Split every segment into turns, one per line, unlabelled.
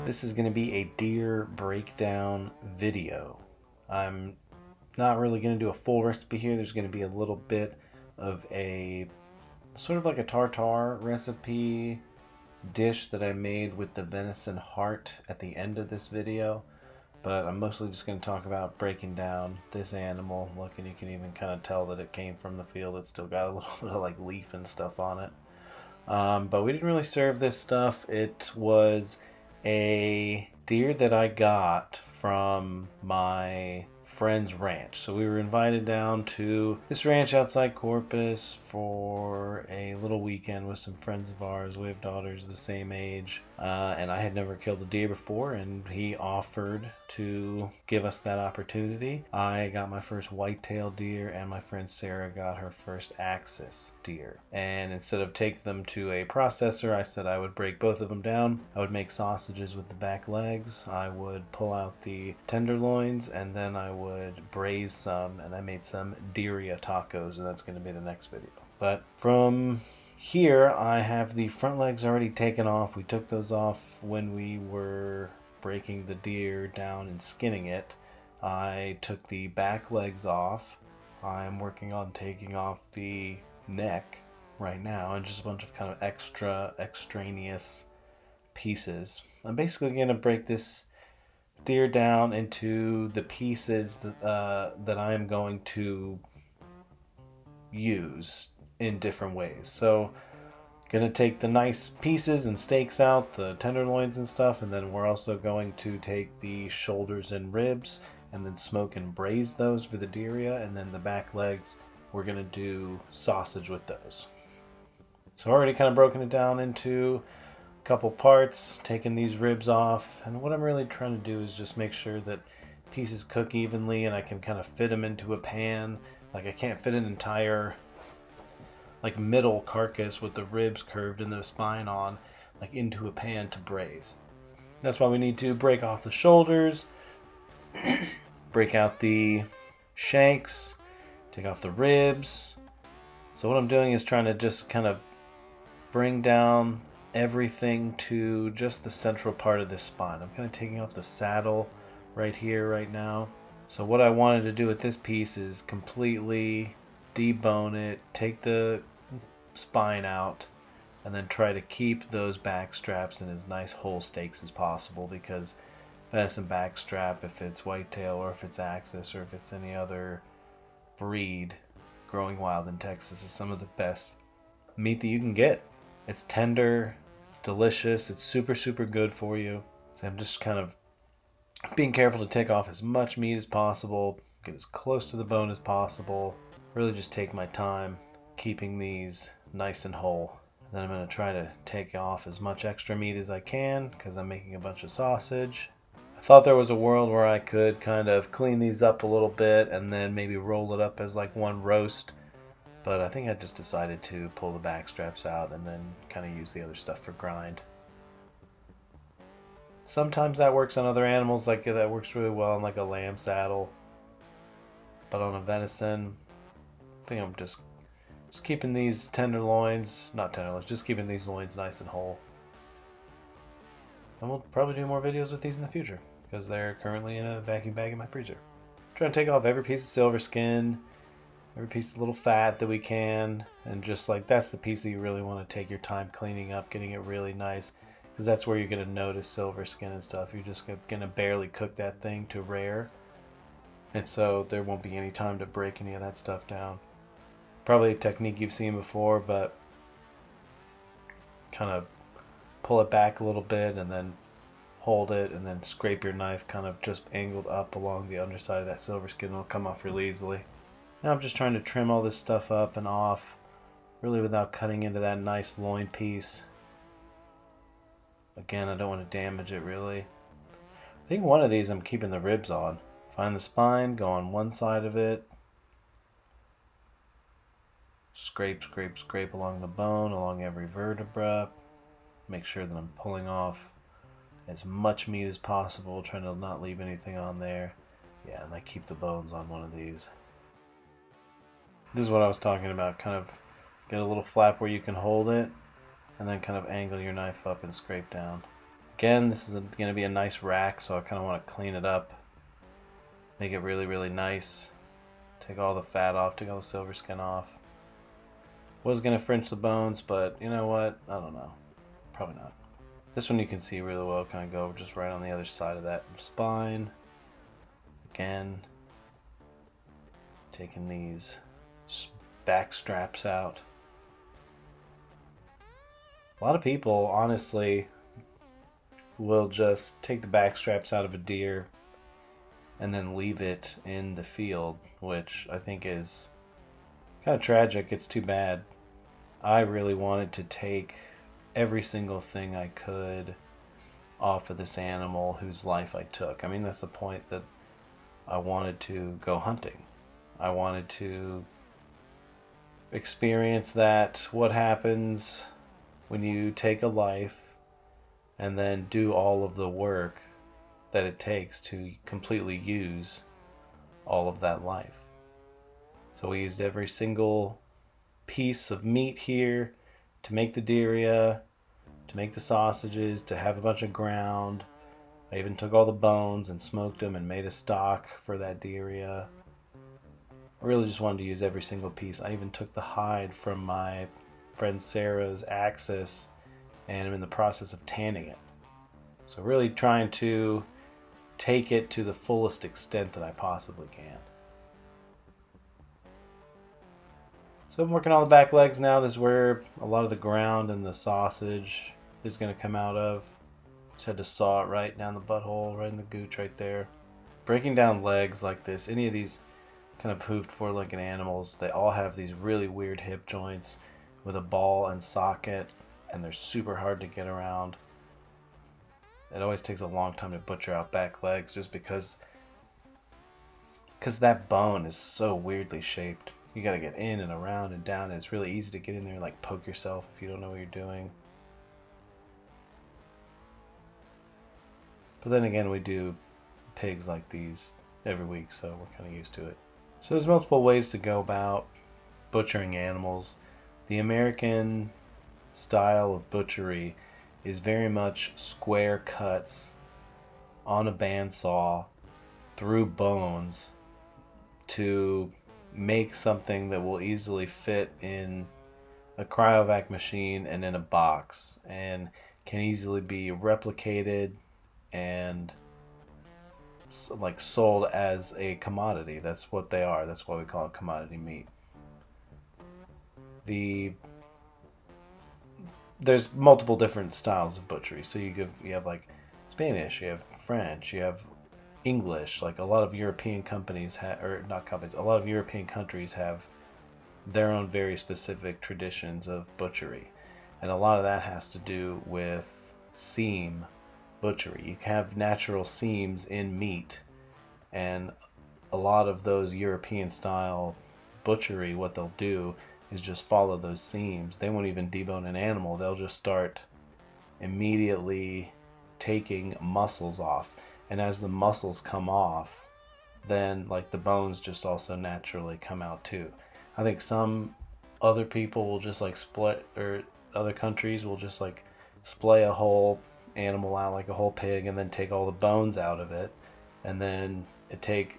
This is going to be a deer breakdown video. I'm not really going to do a full recipe here. There's going to be a little bit of a sort of like a tartar recipe dish that I made with the venison heart at the end of this video. But I'm mostly just going to talk about breaking down this animal. Look, and you can even kind of tell that it came from the field. It's still got a little bit of like leaf and stuff on it. But we didn't really serve this stuff. It was a deer that I got from my friend's ranch. So we were invited down to this ranch outside Corpus for a little weekend with some friends of ours. We have daughters the same age, and I had never killed a deer before, and he offered to give us that opportunity. I got my first whitetail deer, and my friend Sarah got her first axis deer. And instead of taking them to a processor, I said I would break both of them down. I would make sausages with the back legs. I would pull out the tenderloins, and then I would braise some, and I made some birria tacos, and that's going to be the next video. But from here, I have the front legs already taken off. We took those off when we were breaking the deer down and skinning it. I took the back legs off. I'm working on taking off the neck right now, and just a bunch of kind of extraneous pieces. I'm basically going to break this deer down into the pieces that I am going to use in different ways. So gonna take the nice pieces and steaks out, the tenderloins and stuff, and then we're also going to take the shoulders and ribs and then smoke and braise those for the birria, and then the back legs we're gonna do sausage with those. So already kind of broken it down into a couple parts, taking these ribs off, and what I'm really trying to do is just make sure that pieces cook evenly and I can kind of fit them into a pan. Like I can't fit an entire like middle carcass with the ribs curved and the spine on like into a pan to braise. That's why we need to break off the shoulders, break out the shanks, take off the ribs. So what I'm doing is trying to just kind of bring down everything to just the central part of this spine. I'm kind of taking off the saddle right here right now. So what I wanted to do with this piece is completely debone it, take the spine out, and then try to keep those back straps in as nice whole steaks as possible, because venison back strap, if it's whitetail or if it's axis or if it's any other breed growing wild in Texas, is some of the best meat that you can get. It's tender, it's delicious, it's super good for you. So I'm just kind of being careful to take off as much meat as possible, get as close to the bone as possible, really just take my time keeping these nice and whole. And then I'm going to try to take off as much extra meat as I can because I'm making a bunch of sausage. I thought there was a world where I could kind of clean these up a little bit and then maybe roll it up as like one roast, but I think I just decided to pull the back straps out and then kind of use the other stuff for grind. Sometimes that works on other animals, like that works really well on like a lamb saddle, but on a venison, I think I'm just keeping these tenderloins, not tenderloins, just keeping these loins nice and whole. And we'll probably do more videos with these in the future because they're currently in a vacuum bag in my freezer. Trying to take off every piece of silver skin, every piece of little fat that we can, and just like that's the piece that you really want to take your time cleaning up, getting it really nice, because that's where you're going to notice silver skin and stuff. You're just going to barely cook that thing to rare, and so there won't be any time to break any of that stuff down. Probably a technique you've seen before, but kind of pull it back a little bit and then hold it and then scrape your knife kind of just angled up along the underside of that silver skin. It'll come off really easily. Now I'm just trying to trim all this stuff up and off, really without cutting into that nice loin piece. Again, I don't want to damage it really. I think one of these I'm keeping the ribs on. Find the spine, go on one side of it, scrape along the bone, along every vertebra. Make sure that I'm pulling off as much meat as possible, trying to not leave anything on there. Yeah, and I keep the bones on one of these. This is what I was talking about, kind of get a little flap where you can hold it, and then kind of angle your knife up and scrape down. Again, this is going to be a nice rack, so I kind of want to clean it up, make it really, really nice. Take all the fat off, take all the silver skin off. Was going to fringe the bones, but you know what? I don't know. Probably not. This one you can see really well, kind of go just right on the other side of that spine. Again, taking these back straps out. A lot of people, honestly, will just take the back straps out of a deer and then leave it in the field, which I think is kind of tragic. It's too bad. I really wanted to take every single thing I could off of this animal whose life I took. I mean, that's the point that I wanted to go hunting. I wanted to experience that, what happens when you take a life and then do all of the work that it takes to completely use all of that life. So we used every single piece of meat here to make the birria, to make the sausages, to have a bunch of ground. I even took all the bones and smoked them and made a stock for that birria. I really just wanted to use every single piece. I even took the hide from my friend Sarah's axis and I'm in the process of tanning it. So really trying to take it to the fullest extent that I possibly can. So I'm working on the back legs now. This is where a lot of the ground and the sausage is going to come out of. Just had to saw it right down the butthole, right in the gooch right there. Breaking down legs like this, any of these kind of hoofed four-legged animals, they all have these really weird hip joints with a ball and socket, and they're super hard to get around. It always takes a long time to butcher out back legs just because that bone is so weirdly shaped. You got to get in and around and down, and it's really easy to get in there and like poke yourself if you don't know what you're doing. But then again, we do pigs like these every week, so we're kind of used to it. So there's multiple ways to go about butchering animals. The American style of butchery is very much square cuts on a bandsaw through bones to make something that will easily fit in a cryovac machine and in a box and can easily be replicated and like sold as a commodity. That's what they are. That's why we call it commodity meat. There's multiple different styles of butchery. So you have like Spanish, you have French, you have English. Like a lot of European companies or not companies, a lot of European countries have their own very specific traditions of butchery. And a lot of that has to do with seam butchery. You have natural seams in meat, and a lot of those European style butchery, what they'll do is just follow those seams. They won't even debone an animal. They'll just start immediately taking muscles off. And as the muscles come off, then like the bones just also naturally come out too. I think some other people will just like split, or other countries will just like splay a whole animal out like a whole pig and then take all the bones out of it, and then take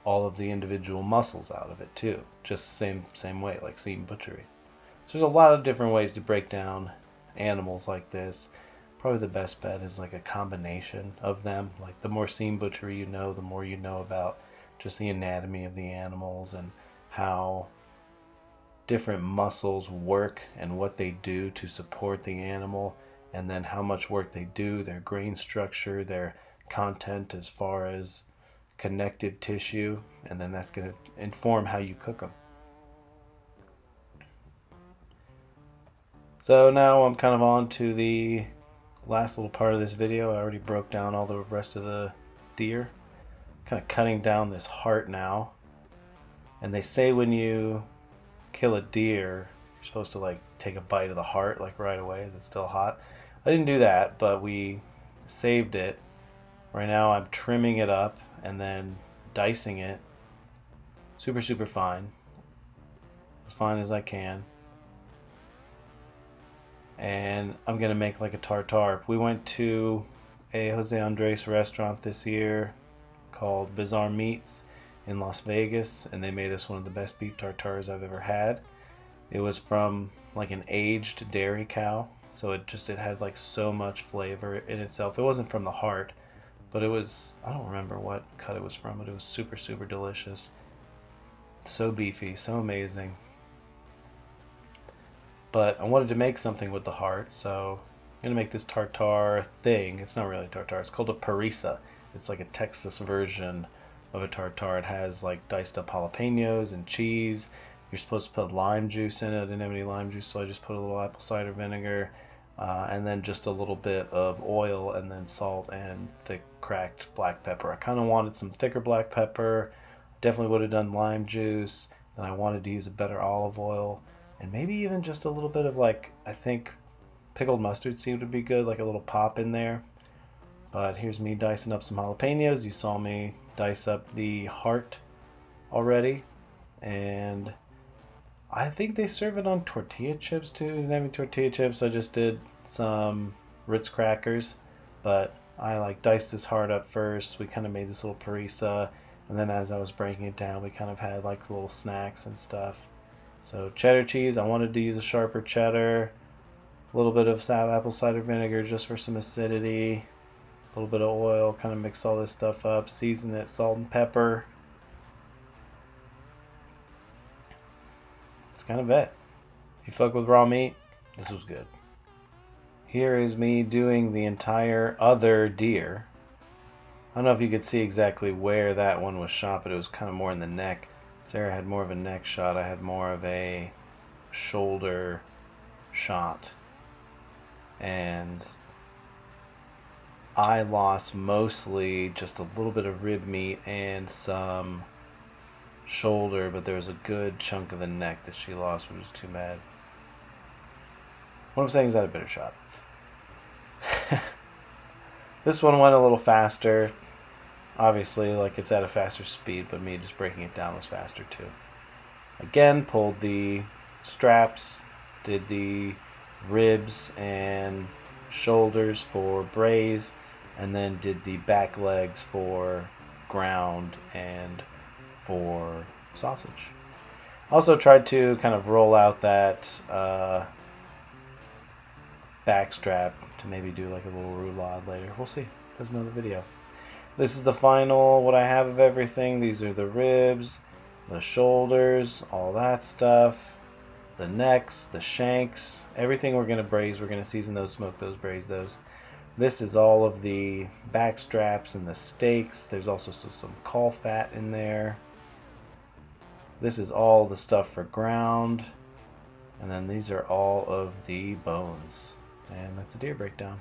all of the individual muscles out of it too. Just same way, like seam butchery. So there's a lot of different ways to break down animals like this. Probably the best bet is like a combination of them. Like the more seam butchery you know, the more you know about just the anatomy of the animals and how different muscles work and what they do to support the animal, and then how much work they do, their grain structure, their content as far as connective tissue, and then that's going to inform how you cook them. So now I'm kind of on to the last little part of this video. I already broke down all the rest of the deer. Kind of cutting down this heart now. And they say when you kill a deer, you're supposed to like take a bite of the heart like right away. Is it still hot? I didn't do that, but we saved it. Right now I'm trimming it up and then dicing it super fine, as fine as I can. and I'm gonna make like a tartar. We went to a Jose Andres restaurant this year called Bizarre Meats in Las Vegas, and they made us one of the best beef tartars I've ever had. It was from like an aged dairy cow, so it had like so much flavor in itself. It wasn't from the heart, but it was, I don't remember what cut it was from, but it was super super delicious. So beefy, so amazing. But I wanted to make something with the heart, so I'm gonna make this tartar thing. It's not really tartar. It's called a parisa. It's like a Texas version of a tartar. It has like diced up jalapenos and cheese. You're supposed to put lime juice in it. I didn't have any lime juice, so I just put a little apple cider vinegar, and then just a little bit of oil, and then salt and thick cracked black pepper. I kind of wanted some thicker black pepper. Definitely would have done lime juice. Then I wanted to use a better olive oil, and maybe even just a little bit of like, I think pickled mustard seed would be good, like a little pop in there. But here's me dicing up some jalapenos. You saw me dice up the heart already, and I think they serve it on tortilla chips too. Didn't have any tortilla chips. I just did some Ritz crackers, but I like diced this heart up first. We kind of made this little parisa, and then as I was breaking it down, we kind of had like little snacks and stuff. So cheddar cheese. I wanted to use a sharper cheddar. A little bit of apple cider vinegar just for some acidity. A little bit of oil. Kind of mix all this stuff up. Season it, salt and pepper. It's kind of it. If you fuck with raw meat, this was good. Here is me doing the entire other deer. I don't know if you could see exactly where that one was shot, but it was kind of more in the neck. Sarah had more of a neck shot. I had more of a shoulder shot. And I lost mostly just a little bit of rib meat and some shoulder, but there was a good chunk of the neck that she lost, which was too bad. What I'm saying is that a better shot. This one went a little faster. Obviously, like it's at a faster speed, but me just breaking it down was faster too. Again, pulled the straps, did the ribs and shoulders for braise, and then did the back legs for ground and for sausage. Also tried to kind of roll out that back strap to maybe do like a little roulade later. We'll see. That's another video. This is the final, what I have of everything. These are the ribs, the shoulders, all that stuff, the necks, the shanks, everything we're going to braise. We're going to season those, smoke those, braise those. This is all of the back straps and the steaks. There's also some caul fat in there. This is all the stuff for ground. And then these are all of the bones. And that's a deer breakdown.